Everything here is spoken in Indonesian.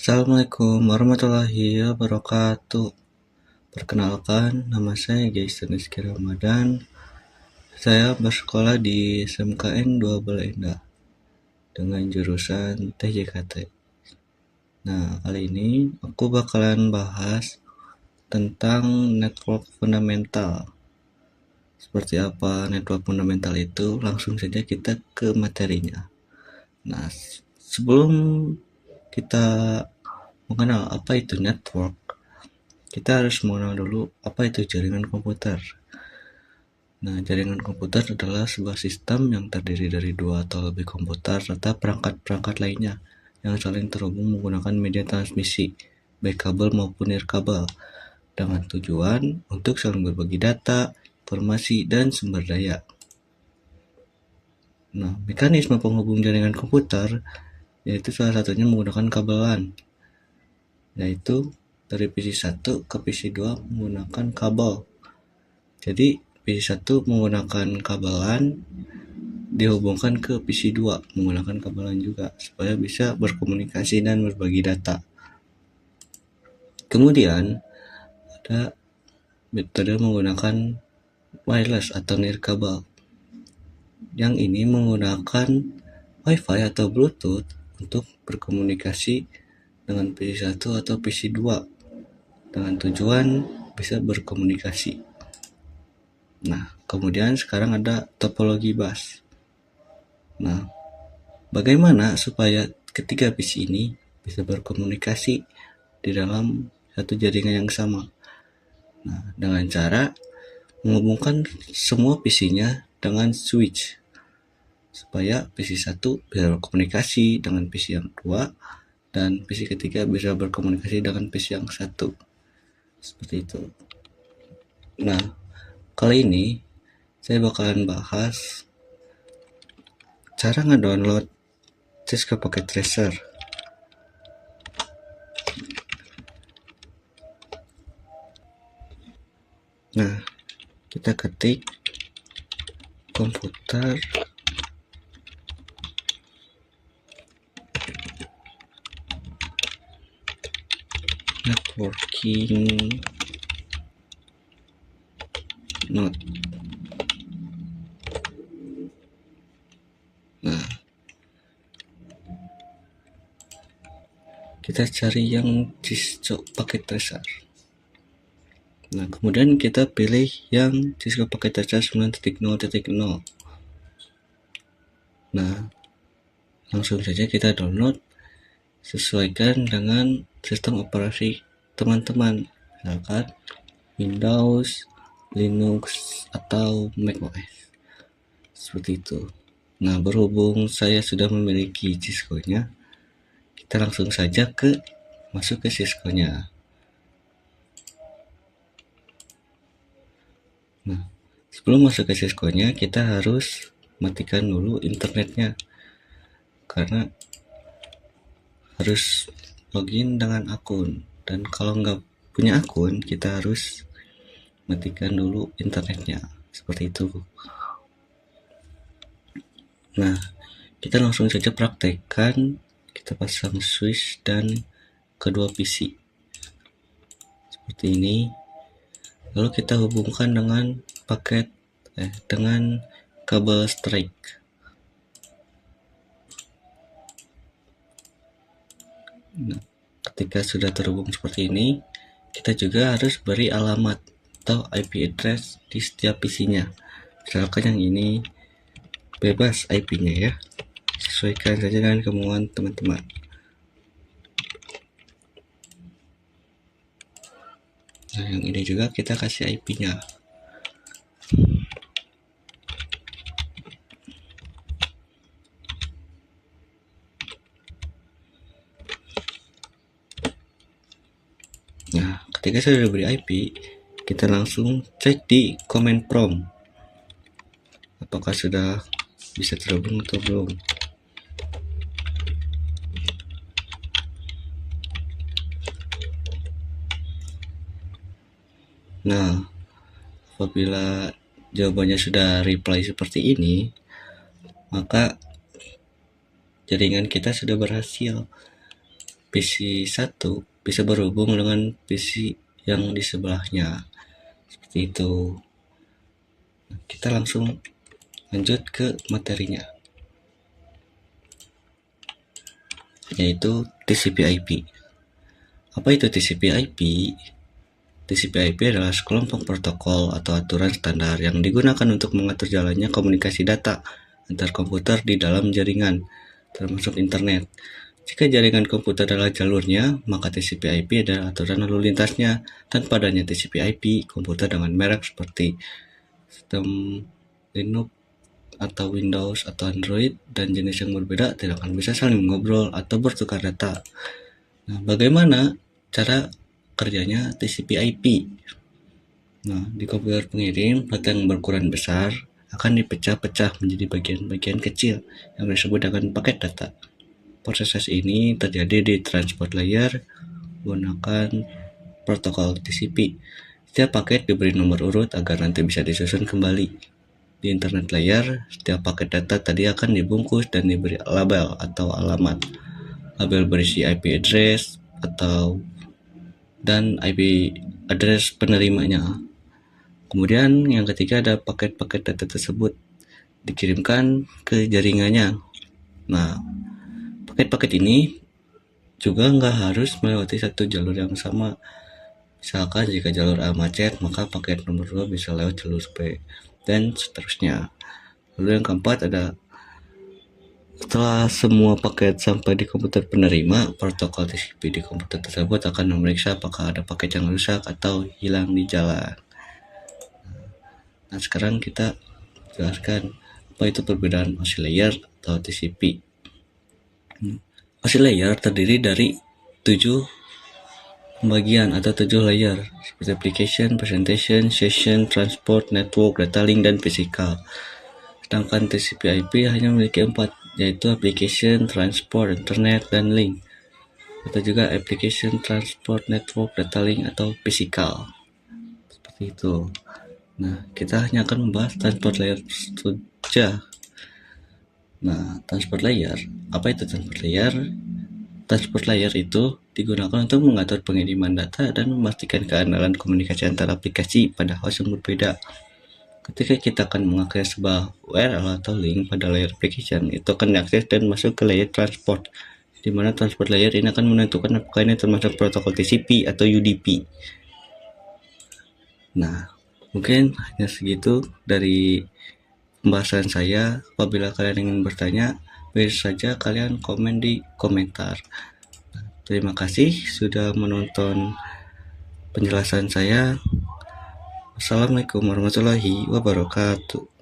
Assalamualaikum warahmatullahi wabarakatuh. Perkenalkan, nama saya Jason Rizky Ramadan. Saya bersekolah di SMKN 2 Baleendah dengan jurusan TJKT. Nah, kali ini aku bakalan bahas tentang network fundamental. Seperti apa network fundamental itu? Langsung saja kita ke materinya. Nah, sebelum kita mengenal apa itu network, kita harus mengenal dulu apa itu jaringan komputer. Nah, jaringan komputer adalah sebuah sistem yang terdiri dari dua atau lebih komputer serta perangkat-perangkat lainnya yang saling terhubung menggunakan media transmisi, baik kabel maupun nirkabel, dengan tujuan untuk saling berbagi data, informasi, dan sumber daya. Nah, mekanisme penghubung jaringan komputer yaitu salah satunya menggunakan kabel LAN, yaitu dari PC1 ke PC2 menggunakan kabel. Jadi PC1 menggunakan kabel LAN dihubungkan ke PC2 menggunakan kabel LAN juga supaya bisa berkomunikasi dan berbagi data. Kemudian ada metode menggunakan wireless atau nirkabel. Yang ini menggunakan Wi-Fi atau Bluetooth untuk berkomunikasi dengan PC1 atau PC2 dengan tujuan bisa berkomunikasi. Nah, kemudian sekarang ada topologi bus. Nah, bagaimana supaya ketiga PC ini bisa berkomunikasi di dalam satu jaringan yang sama? Nah, dengan cara menghubungkan semua PC-nya dengan switch supaya PC1 bisa berkomunikasi dengan PC yang kedua dan PC ketiga bisa berkomunikasi dengan PC yang satu. Seperti itu. Nah, kali ini saya bakalan bahas cara ngedownload Cisco Packet Tracer. Nah, kita ketik komputer networking node. Nah, kita cari yang Cisco Packet Tracer. Nah, kemudian kita pilih yang Cisco Packet Tracer 9.0.0. Nah, langsung saja kita download, sesuaikan dengan sistem operasi teman-teman, misalkan Windows, Linux, atau macOS. Seperti itu. Nah, berhubung saya sudah memiliki Cisco-nya, kita langsung saja masuk ke Cisco-nya. Nah, sebelum masuk ke Cisco-nya, kita harus matikan dulu internetnya, karena harus login dengan akun. Dan kalau nggak punya akun, kita harus matikan dulu internetnya. Seperti itu. Nah, kita langsung saja praktekkan. Kita pasang switch dan kedua PC. Seperti ini. Lalu kita hubungkan dengan dengan kabel strike. Nah, ketika sudah terhubung seperti ini, kita juga harus beri alamat atau IP address di setiap PC-nya. Misalkan yang ini bebas IP-nya ya. Sesuaikan saja dengan kemauan teman-teman. Nah, yang ini juga kita kasih IP-nya. Nah, ketika sudah diberi IP, kita langsung cek di command prompt apakah sudah bisa terhubung atau belum. Nah, apabila jawabannya sudah reply seperti ini, maka jaringan kita sudah berhasil PC 1 bisa berhubung dengan PC yang di sebelahnya. Seperti itu. Kita langsung lanjut ke materinya, yaitu TCP/IP. Apa itu TCP/IP? TCP/IP adalah sekelompok protokol atau aturan standar yang digunakan untuk mengatur jalannya komunikasi data antar komputer di dalam jaringan, termasuk internet. Jika jaringan komputer adalah jalurnya, maka TCP/IP adalah aturan lalu lintasnya. Tanpa adanya TCP/IP, komputer dengan merek seperti sistem Linux atau Windows atau Android dan jenis yang berbeda tidak akan bisa saling ngobrol atau bertukar data. Nah, bagaimana cara kerjanya TCP/IP? Nah, di komputer pengirim, data yang berukuran besar akan dipecah-pecah menjadi bagian-bagian kecil yang disebut dengan paket data. Proses ini terjadi di transport layer menggunakan protokol TCP. Setiap paket diberi nomor urut agar nanti bisa disusun kembali. Di internet layer, setiap paket data tadi akan dibungkus dan diberi label atau alamat. Label berisi IP address dan IP address penerimanya. Kemudian yang ketiga ada paket-paket data tersebut dikirimkan ke jaringannya. Nah, paket-paket ini juga nggak harus melewati satu jalur yang sama. Misalkan jika jalur A macet, maka paket nomor 2 bisa lewat jalur B, dan seterusnya. Lalu yang keempat ada, setelah semua paket sampai di komputer penerima, protokol TCP di komputer tersebut akan memeriksa apakah ada paket yang rusak atau hilang di jalan. Nah, sekarang kita jelaskan apa itu perbedaan OSI layer atau TCP. OSI layer terdiri dari 7 pembagian atau 7 layer seperti application, presentation, session, transport, network, data link, dan physical. Sedangkan TCP/IP hanya memiliki 4, yaitu application, transport, internet, dan link. Atau juga application, transport, network, data link, atau physical. Seperti itu. Nah, kita hanya akan membahas transport layer saja. Nah, transport layer, apa itu transport layer? Transport layer itu digunakan untuk mengatur pengiriman data dan memastikan keandalan komunikasi antara aplikasi pada host yang berbeda. Ketika kita akan mengakses sebuah URL atau link pada layer application, itu akan diakses dan masuk ke layer transport, di mana transport layer ini akan menentukan apakah ini termasuk protokol TCP atau UDP. Nah, mungkin hanya segitu dari pembahasan saya. Apabila kalian ingin bertanya, bisa saja kalian komen di komentar. Terima kasih sudah menonton penjelasan saya. Wassalamualaikum warahmatullahi wabarakatuh.